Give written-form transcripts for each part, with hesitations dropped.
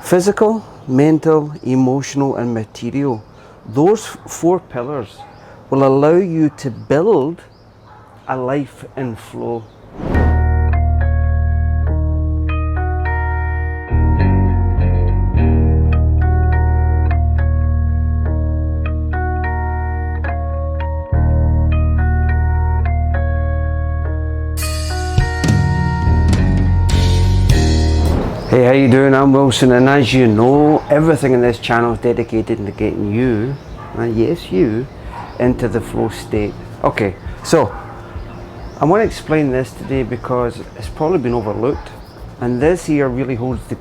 Physical, mental, emotional, and material. Those four pillars will allow you to build a life in flow. Hey, how you doing? I'm Wilson, and as you know, everything in this channel is dedicated to getting you, and yes you, into the flow state. Okay, so I want to explain this today because it's probably been overlooked, and this here really holds the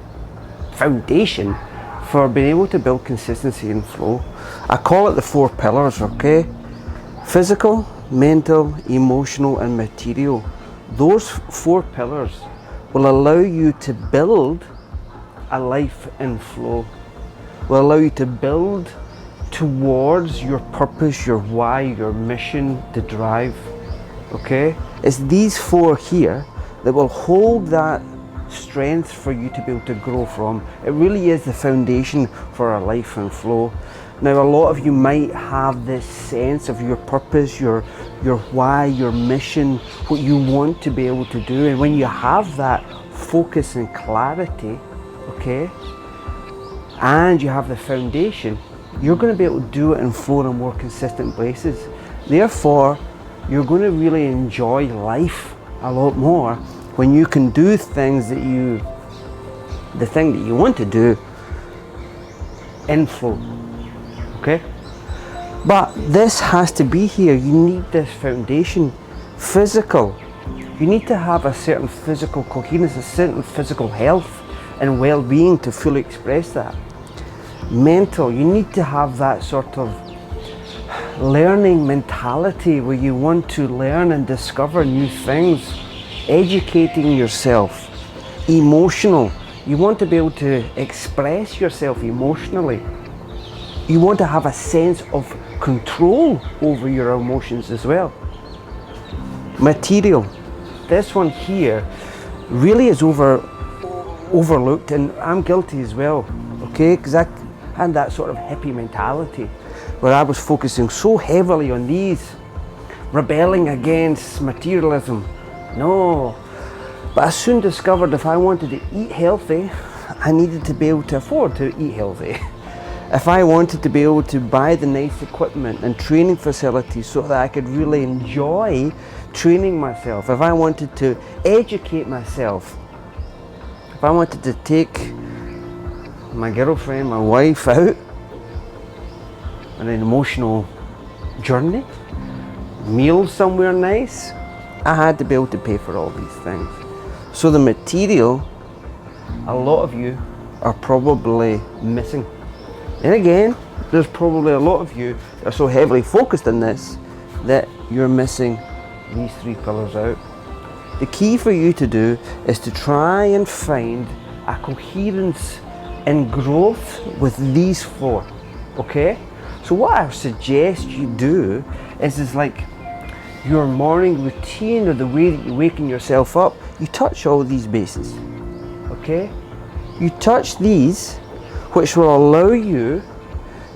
foundation for being able to build consistency and flow. I call it the four pillars, okay? Physical, mental, emotional, and material. Those four pillars will allow you to build a life in flow, will allow you to build towards your purpose, your why, your mission, the drive, okay? It's these four here that will hold that strength for you to be able to grow from. It really is the foundation for a life in flow. Now, a lot of you might have this sense of your purpose, your why, your mission, what you want to be able to do. And when you have that focus and clarity, okay, and you have the foundation, you're going to be able to do it and flow on a more consistent basis. Therefore, you're going to really enjoy life a lot more when you can do things that the thing that you want to do in flow. Okay, but this has to be here. You need this foundation. Physical, you need to have a certain physical coherence, a certain physical health and well-being to fully express that. Mental, you need to have that sort of learning mentality where you want to learn and discover new things, educating yourself. Emotional, you want to be able to express yourself emotionally. You want to have a sense of control over your emotions as well. Material, this one here really is overlooked, and I'm guilty as well, okay? Because I had that sort of hippie mentality where I was focusing so heavily on these, rebelling against materialism. No, but I soon discovered if I wanted to eat healthy, I needed to be able to afford to eat healthy. If I wanted to be able to buy the nice equipment and training facilities so that I could really enjoy training myself, if I wanted to educate myself, if I wanted to take my girlfriend, my wife out on an emotional journey, meals somewhere nice, I had to be able to pay for all these things. So the material, a lot of you are probably missing. And again, there's probably a lot of you that are so heavily focused on this that you're missing these three pillars out. The key for you to do is to try and find a coherence and growth with these four, okay? So what I suggest you do is like your morning routine, or the way that you're waking yourself up, you touch all these bases, okay? You touch these, which will allow you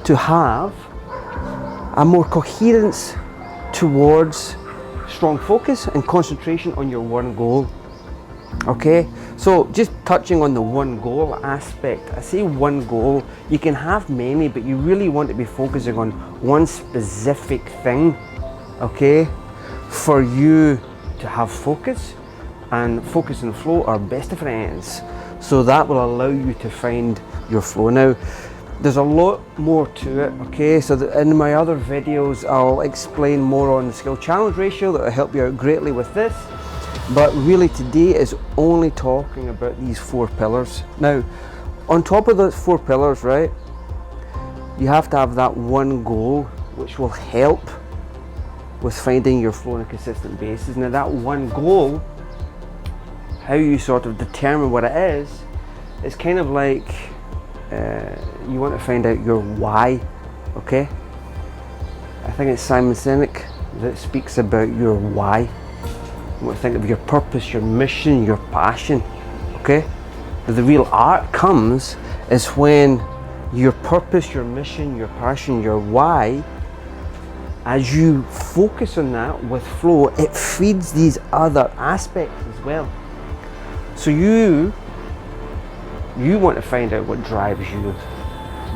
to have a more coherence towards strong focus and concentration on your one goal. Okay, so just touching on the one goal aspect, I say one goal, you can have many, but you really want to be focusing on one specific thing, okay, for you to have focus. And focus and flow are best of friends, so that will allow you to find your flow. Now, there's a lot more to it, okay? So in my other videos, I'll explain more on the skill challenge ratio that will help you out greatly with this. But really today is only talking about these four pillars. Now, on top of those four pillars, right, you have to have that one goal, which will help with finding your flow on a consistent basis. Now, that one goal, how you sort of determine what it is kind of like you want to find out your why, okay? I think it's Simon Sinek that speaks about your why. You want to think of your purpose, your mission, your passion, okay? the real art comes is when your purpose, your mission, your passion, your why, as you focus on that with flow, it feeds these other aspects as well. So you want to find out what drives you.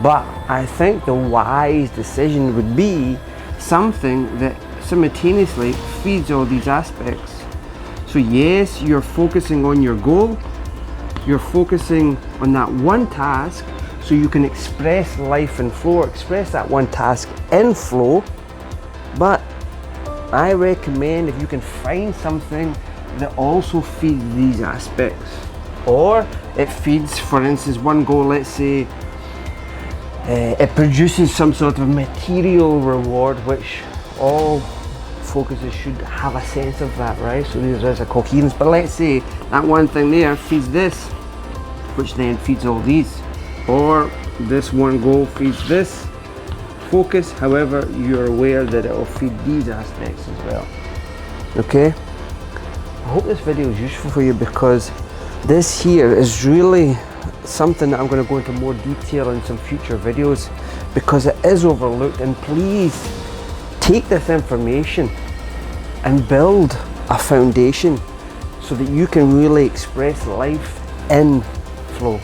But I think the wise decision would be something that simultaneously feeds all these aspects. So yes, you're focusing on your goal, you're focusing on that one task so you can express life in flow, or express that one task in flow. But I recommend if you can find something that also feeds these aspects, or it feeds, for instance, one goal, let's say it produces some sort of material reward, which all focuses should have a sense of that, right? So there's a coherence. But let's say that one thing there feeds this, which then feeds all these, or this one goal feeds this focus. However, you're aware that it will feed these aspects as well. Okay, I hope this video is useful for you, because this here is really something that I'm going to go into more detail in some future videos, because it is overlooked. And please take this information and build a foundation so that you can really express life in flow.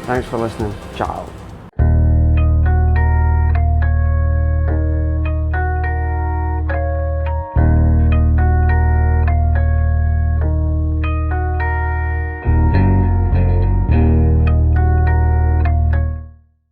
Thanks for listening. Ciao.